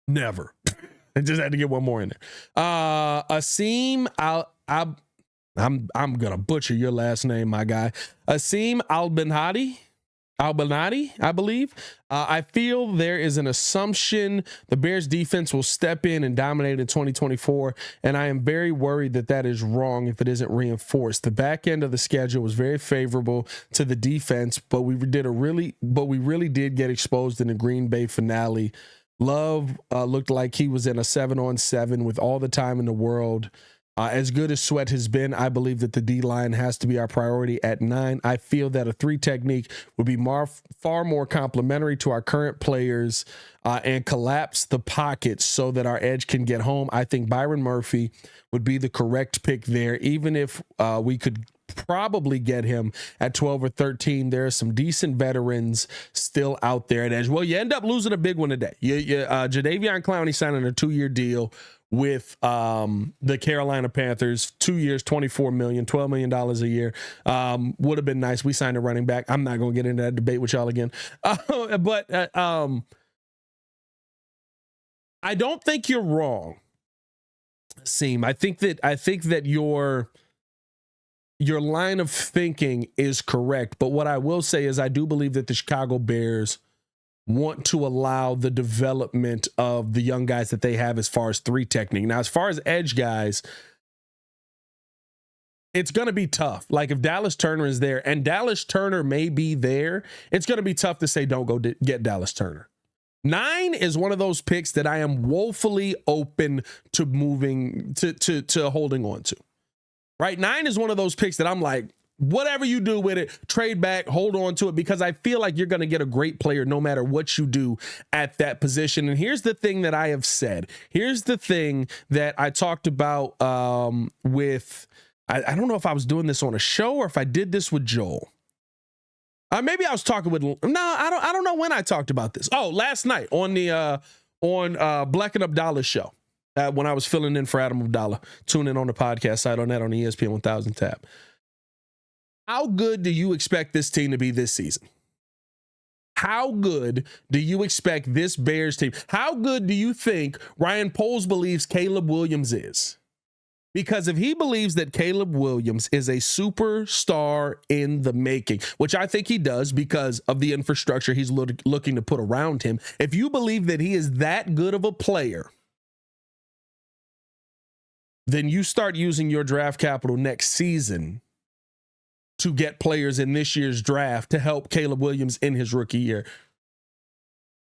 Never. I just had to get one more in there. Asim I'm gonna butcher your last name, my guy. Asim Al-Benhadi, I believe. I feel there is an assumption the Bears defense will step in and dominate in 2024, and I am very worried that that is wrong if it isn't reinforced. The back end of the schedule was very favorable to the defense, but we really did get exposed in the Green Bay finale. Love looked like he was in a 7-on-7 with all the time in the world. As good as Sweat has been, I believe that the D-line has to be our priority at 9. I feel that a 3 technique would be far more complementary to our current players and collapse the pocket so that our edge can get home. I think Byron Murphy would be the correct pick there, even if we could probably get him at 12 or 13. There are some decent veterans still out there at edge. Well, you end up losing a big one today. Jadeveon Clowney signing a 2-year deal with the Carolina Panthers, 2 years, $24 million, $12 million a year. Would have been nice. We signed a running back. I'm not going to get into that debate with y'all again. But I don't think you're wrong, Seam. I think that your line of thinking is correct. But what I will say is I do believe that the Chicago Bears want to allow the development of the young guys that they have as far as 3 technique. Now, as far as edge guys, it's going to be tough. Like if Dallas Turner is there, and Dallas Turner may be there, it's going to be tough to say don't go get Dallas Turner. 9 is one of those picks that I am woefully open to moving to holding on to. Right? 9 is one of those picks that I'm like, whatever you do with it, trade back, hold on to it, because I feel like you're going to get a great player no matter what you do at that position. And here's the thing that I have said. Here's the thing that I talked about with, I don't know if I was doing this on a show or if I did this with Joel. Maybe I was talking with, no, I don't know when I talked about this. Oh, last night on the Black and Abdallah show. When I was filling in for Adam Abdallah, tune in on the podcast site on that on the ESPN 1000 tab. How good do you expect this team to be this season? How good do you expect this Bears team? How good do you think Ryan Poles believes Caleb Williams is? Because if he believes that Caleb Williams is a superstar in the making, which I think he does because of the infrastructure he's looking to put around him, if you believe that he is that good of a player, then you start using your draft capital next season to get players in this year's draft to help Caleb Williams in his rookie year.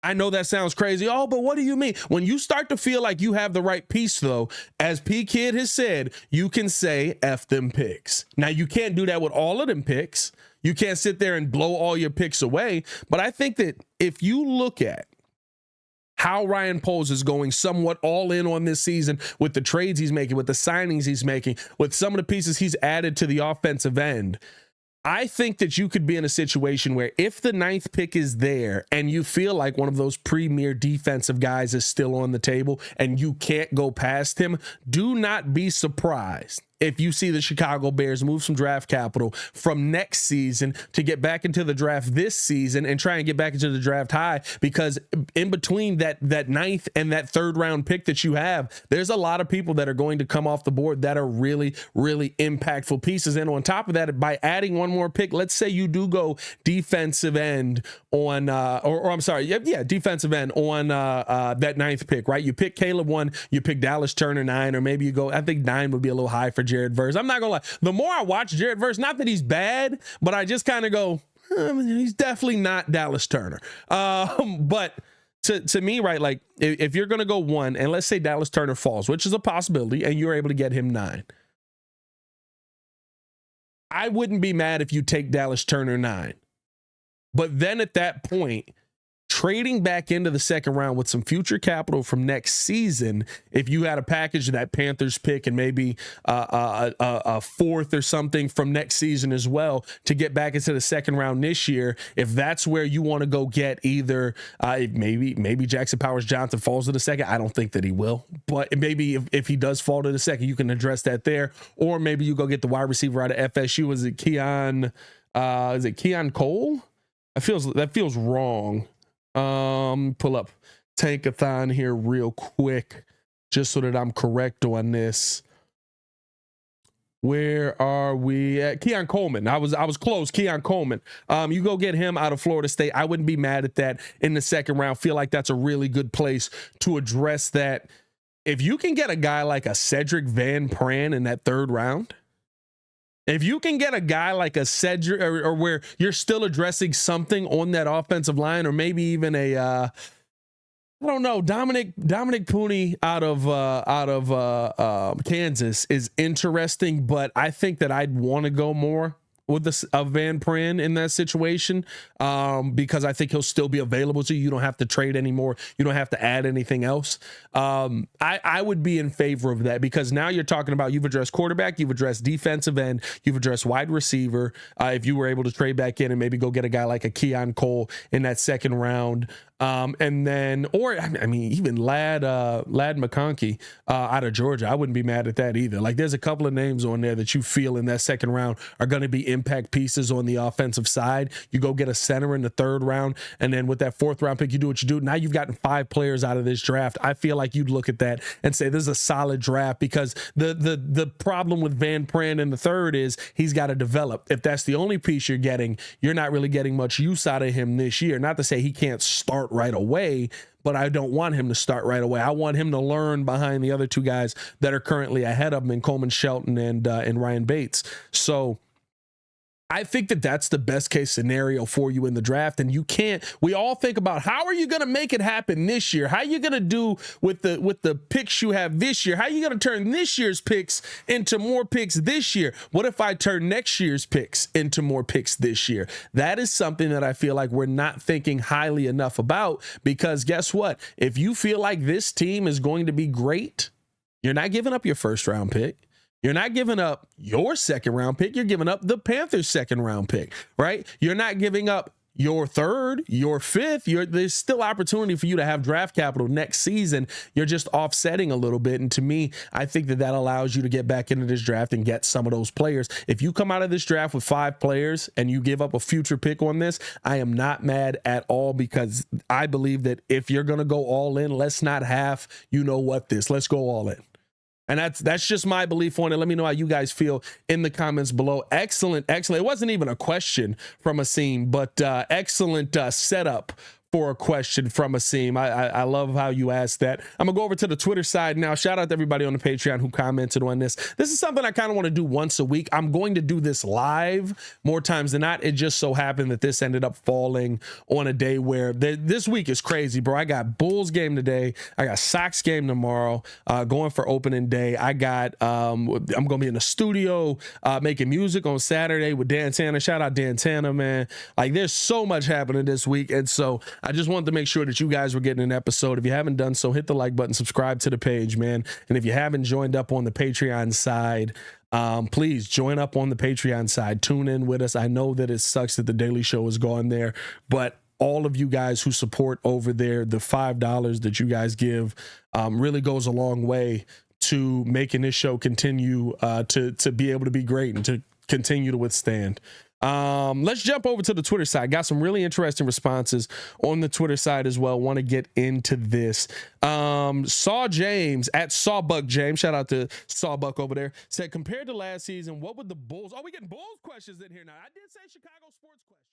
I know that sounds crazy. Oh, but what do you mean? When you start to feel like you have the right piece, though, as P Kid has said, you can say F them picks. Now, you can't do that with all of them picks. You can't sit there and blow all your picks away. But I think that if you look at how Ryan Poles is going somewhat all in on this season with the trades he's making, with the signings he's making, with some of the pieces he's added to the offensive end, I think that you could be in a situation where if the 9th pick is there and you feel like one of those premier defensive guys is still on the table and you can't go past him, do not be surprised if you see the Chicago Bears move some draft capital from next season to get back into the draft this season and try and get back into the draft high, because in between that 9th and that 3rd round pick that you have, there's a lot of people that are going to come off the board that are really, really impactful pieces. And on top of that, by adding one more pick, let's say you do go defensive end on, defensive end on that 9th pick, right? You pick Caleb 1, you pick Dallas Turner 9, or maybe you go, I think 9 would be a little high for Jared Verse. I'm not gonna lie. The more I watch Jared Verse, not that he's bad, but I just kind of go, he's definitely not Dallas Turner. But to me, right, like if you're gonna go 1, and let's say Dallas Turner falls, which is a possibility, and you're able to get him 9, I wouldn't be mad if you take Dallas Turner 9. But then at that point, trading back into the 2nd round with some future capital from next season, if you had a package of that Panthers pick and maybe a 4th or something from next season as well to get back into the 2nd round this year, if that's where you want to go get either maybe Jackson Powers Johnson falls to the 2nd. I don't think that he will, but maybe if he does fall to the 2nd, you can address that there. Or maybe you go get the wide receiver out of FSU. Is it Keon Cole? That feels wrong. Pull up tankathon here real quick, just so that I'm correct on this. Where are we at? Keon Coleman. I was close. Keon Coleman. You go get him out of Florida State. I wouldn't be mad at that in the second round. Feel like that's a really good place to address that. If you can get a guy like a Cedric Van Pran in that third round, if you can get a guy like a Cedric, or where you're still addressing something on that offensive line, or maybe even a I don't know, Dominic Pooney out of Kansas is interesting, but I think that I'd want to go more with a Van Pran in that situation, because I think he'll still be available to you. You don't have to trade anymore. You don't have to add anything else. I would be in favor of that, because now you're talking about, you've addressed quarterback, you've addressed defensive end, you've addressed wide receiver. If you were able to trade back in and maybe go get a guy like a Keon Cole in that second round, and then, or I mean, even Lad McConkey out of Georgia, I wouldn't be mad at that either. Like, there's a couple of names on there that you feel in that second round are going to be impact pieces on the offensive side. You go get a center in the third round, and then with that fourth round pick, you do what you do. Now you've gotten 5 players out of this draft. I feel like you'd look at that and say this is a solid draft, because the problem with Van Pran in the third is he's got to develop. If that's the only piece you're getting, you're not really getting much use out of him this year. Not to say he can't start right away, but I don't want him to start right away. I want him to learn behind the other 2 guys that are currently ahead of him, in Coleman Shelton and Ryan Bates. So I think that that's the best case scenario for you in the draft. And you can't, we all think about, how are you going to make it happen this year? How are you going to do with the picks you have this year? How are you going to turn this year's picks into more picks this year? What if I turn next year's picks into more picks this year? That is something that I feel like we're not thinking highly enough about, because guess what? If you feel like this team is going to be great, you're not giving up your first round pick. You're not giving up your second round pick. You're giving up the Panthers' second round pick, right? You're not giving up your third, your fifth. There's still opportunity for you to have draft capital next season. You're just offsetting a little bit. And to me, I think that allows you to get back into this draft and get some of those players. If you come out of this draft with 5 players and you give up a future pick on this, I am not mad at all, because I believe that if you're going to go all in, let's not half, this. Let's go all in. And that's just my belief on it. Let me know how you guys feel in the comments below. Excellent. It wasn't even a question from Asim, but excellent setup for a question from Asim. I love how you asked that. I'm going to go over to the Twitter side now. Shout out to everybody on the Patreon who commented on this. This is something I kind of want to do once a week. I'm going to do this live more times than not. It just so happened that this ended up falling on a day where this week is crazy, bro. I got Bulls game today. I got Sox game tomorrow, going for opening day. I got, I'm going to be in the studio making music on Saturday with Dan Tanner. Shout out Dan Tanner, man. Like, there's so much happening this week. And so I just wanted to make sure that you guys were getting an episode. If you haven't done so, hit the like button, subscribe to the page, man. And if you haven't joined up on the Patreon side, please join up on the Patreon side. Tune in with us. I know that it sucks that the Daily Show is gone there, but all of you guys who support over there, the $5 that you guys give really goes a long way to making this show continue to be able to be great and to continue to withstand. Let's jump over to the Twitter side. Got some really interesting responses on the Twitter side as well. Want to get into this. Saw James at Sawbuck James, shout out to Sawbuck over there, said, compared to last season, what would the Bulls, we getting Bulls questions in here now. I did say Chicago sports questions.